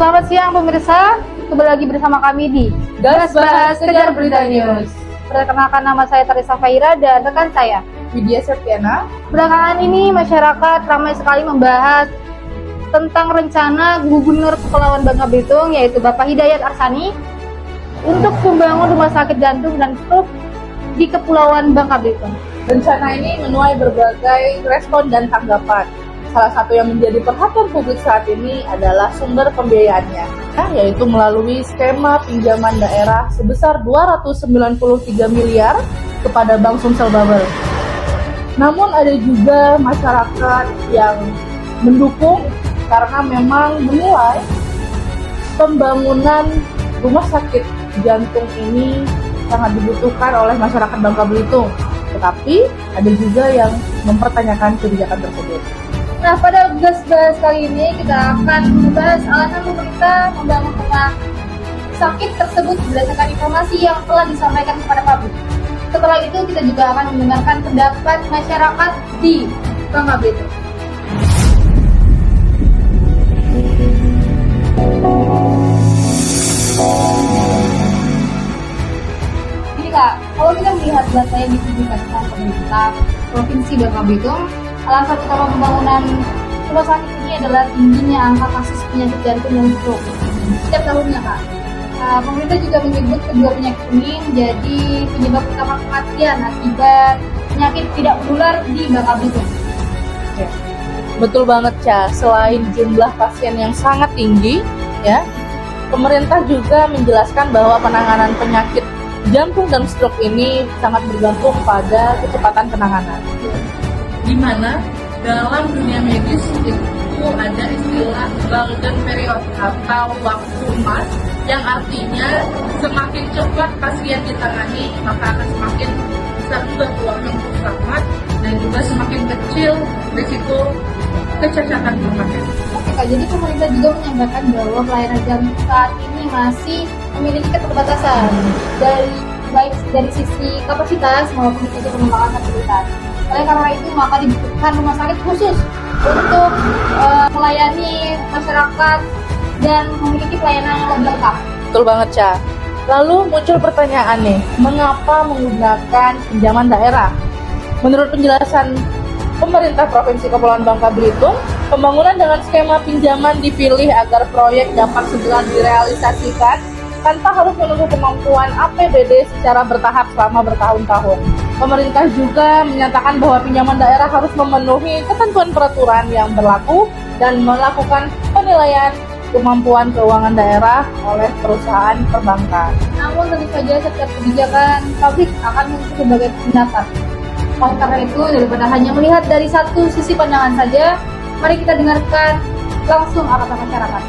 Selamat siang pemirsa, kembali lagi bersama kami di Gas Bahas Kejar Berita News. Perkenalkan, nama saya Teresa Faira dan rekan saya Widya Septiana. Belakangan ini masyarakat ramai sekali membahas tentang rencana Gubernur Kepulauan Bangka Belitung yaitu Bapak Hidayat Arsani untuk membangun rumah sakit jantung dan stroke di Kepulauan Bangka Belitung. Rencana ini menuai berbagai respon dan tanggapan. Salah satu yang menjadi perhatian publik saat ini adalah sumber pembiayaannya, yaitu melalui skema pinjaman daerah sebesar 293 miliar kepada Bank Sumsel Bubble. Namun ada juga masyarakat yang mendukung karena memang menilai pembangunan rumah sakit jantung ini sangat dibutuhkan oleh masyarakat Bangka Belitung. Tetapi ada juga yang mempertanyakan kebijakan tersebut. Nah, pada Gas Bahas kali ini kita akan membahas alasan pemerintah membangun rumah sakit tersebut berdasarkan informasi yang telah disampaikan kepada publik. Setelah itu kita juga akan mendengarkan pendapat masyarakat di Bangka Belitung. Jadi Kak, kalau kita melihat data yang dipublikasikan pemerintah Provinsi Bangka Belitung, alasan utama pembangunan rumah sakit ini adalah tingginya angka kasus penyakit jantung dan stroke setiap tahunnya, Kak. Pemerintah juga menyebut kedua penyakit ini menjadi penyebab utama kematian akibat penyakit tidak menular di Bangka Belitung. Ya. Betul banget, Ca. Selain jumlah pasien yang sangat tinggi, ya, pemerintah juga menjelaskan bahwa penanganan penyakit jantung dan stroke ini sangat bergantung pada kecepatan penanganan. Di mana dalam dunia medis itu ada istilah golden period atau waktu emas yang artinya semakin cepat pasien ditangani maka akan semakin besar juga peluangnya untuk selamat dan juga semakin kecil risiko kecacatan pasien. Oke Kak, jadi pemerintah juga menyampaikan bahwa pelayanan jantung saat ini masih memiliki keterbatasan baik dari sisi kapasitas maupun sisi pengembangan fasilitas. Oleh karena itu maka dibutuhkan rumah sakit khusus untuk melayani masyarakat dan memiliki pelayanan yang lebih lengkap. Betul banget, Ca. Lalu muncul pertanyaan nih, mengapa menggunakan pinjaman daerah? Menurut penjelasan pemerintah Provinsi Kepulauan Bangka Belitung, pembangunan dengan skema pinjaman dipilih agar proyek dapat segera direalisasikan tanpa harus menunggu kemampuan APBD secara bertahap selama bertahun-tahun. Pemerintah juga menyatakan bahwa pinjaman daerah harus memenuhi ketentuan peraturan yang berlaku dan melakukan penilaian kemampuan keuangan daerah oleh perusahaan perbankan. Namun tentu saja setiap kebijakan publik akan memiliki berbagai pendapat. Oleh karena itu, daripada hanya melihat dari satu sisi pandangan saja, mari kita dengarkan langsung apa kata masyarakat.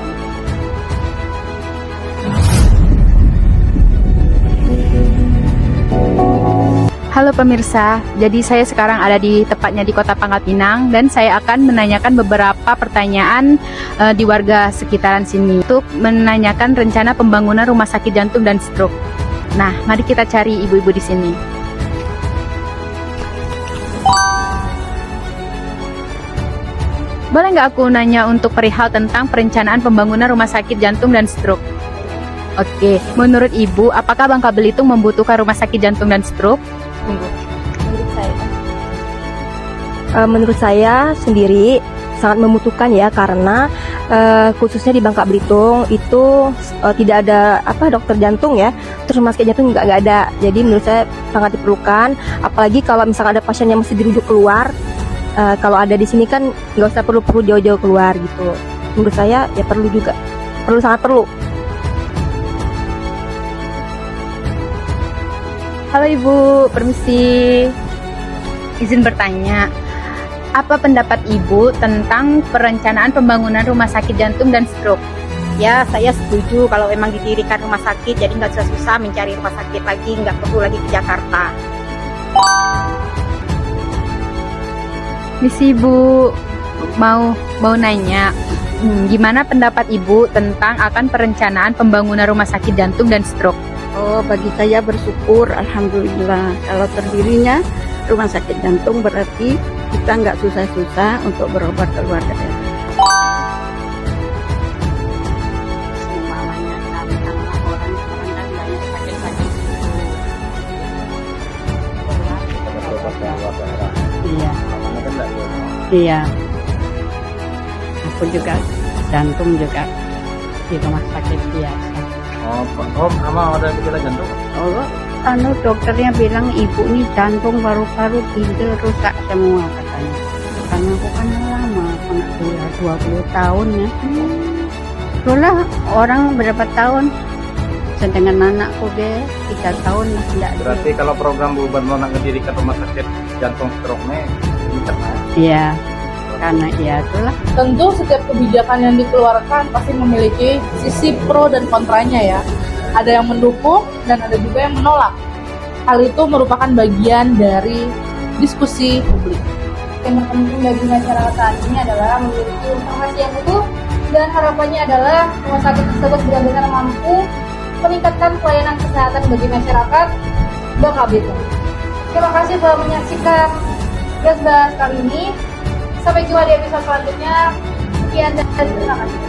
Halo pemirsa, jadi saya sekarang ada di tepatnya di Kota Pangkal Pinang dan saya akan menanyakan beberapa pertanyaan di warga sekitaran sini untuk menanyakan rencana pembangunan rumah sakit jantung dan stroke. Nah, mari kita cari ibu-ibu di sini. Boleh nggak aku nanya untuk perihal tentang perencanaan pembangunan rumah sakit jantung dan stroke? Oke, menurut ibu, apakah Bangka Belitung membutuhkan rumah sakit jantung dan stroke? Menurut saya sendiri sangat membutuhkan ya, karena khususnya di Bangka Belitung itu tidak ada dokter jantung ya, terus rumah sakit jantung nggak ada. Jadi menurut saya sangat diperlukan, apalagi kalau misalnya ada pasien yang mesti dirujuk keluar, kalau ada di sini kan nggak usah perlu jauh-jauh keluar gitu. Menurut saya ya sangat perlu. Halo Ibu, permisi. Izin bertanya, apa pendapat Ibu tentang perencanaan pembangunan rumah sakit jantung dan stroke? Ya, saya setuju kalau emang didirikan rumah sakit, jadi nggak susah mencari rumah sakit lagi, nggak perlu lagi ke Jakarta. Misi Ibu mau nanya, gimana pendapat Ibu tentang akan perencanaan pembangunan rumah sakit jantung dan stroke? Oh, bagi saya bersyukur, alhamdulillah. Kalau terdirinya rumah sakit jantung berarti kita nggak susah-susah untuk berobat ke luar daerah. Iya. Aku juga jantung juga di rumah sakit biasa. Oh, Mama ada gejala jantung? Oh, dokternya bilang ibu ini jantung paru-paru ginjal rusak semua katanya. Karena aku kan lama, kena 20 tahun ya. Itulah orang berapa tahun, sedangkan anakku deh 3 tahun lah tidak. Berarti kalau program gubernur nak ngedirikan rumah sakit jantung stroke ini karena Iya, karena ya itulah. Tentu setiap kebijakan yang dikeluarkan pasti memiliki sisi pro dan kontranya ya. Ada yang mendukung dan ada juga yang menolak. Hal itu merupakan bagian dari diskusi publik. Yang terpenting bagi masyarakat saat ini adalah memiliki informasi yang utuh dan harapannya adalah rumah sakit tersebut benar-benar mampu meningkatkan pelayanan kesehatan bagi masyarakat Bangka Belitung. Terima kasih telah menyaksikan Gas Bahas kali ini. Sampai jumpa di episode selanjutnya. Sekian dan terima kasih.